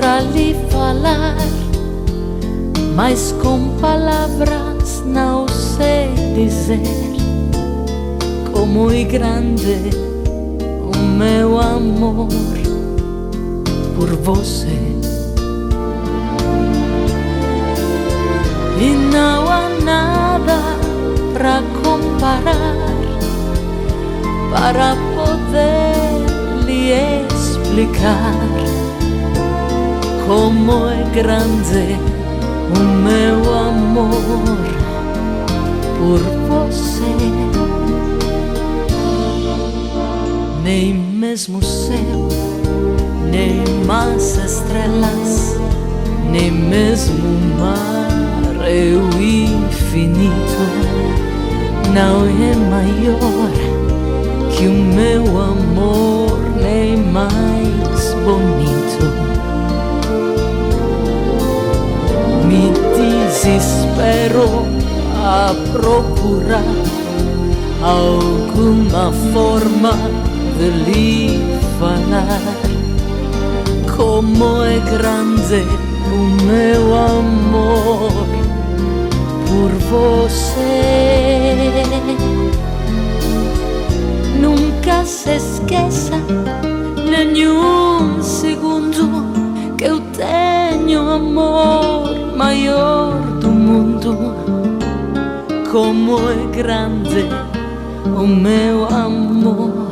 para lhe falar, mas com palavras não sei dizer como é grande o meu amor por você. E não há nada para comparar, para poder lhe explicar como é grande o meu amor por você. Nem mesmo o céu, nem mais estrelas, nem mesmo o mar é o infinito, não é maior que o meu amor, nem mais bonito. Me desespero a procurar alguma forma de lhe falar como é grande o meu amor por você. Nunca se esqueça, nenhum segundo, que eu tenho amor maior do mundo. Como é grande o meu amor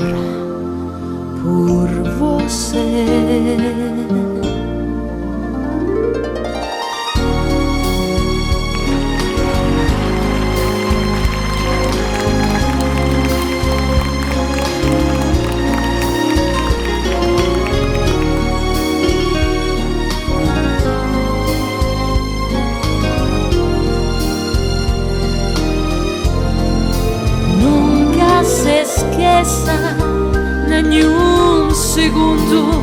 por você. Esqueça nenhum segundo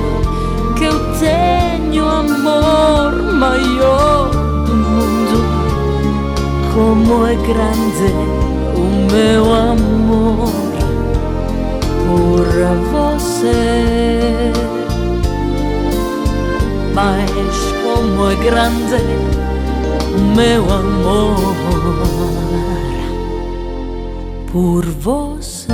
que eu tenho amor maior do mundo. Como é grande o meu amor por você. Mas como é grande o meu amor por você.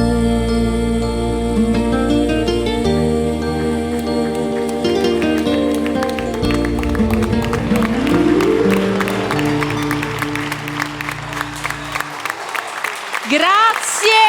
Grazie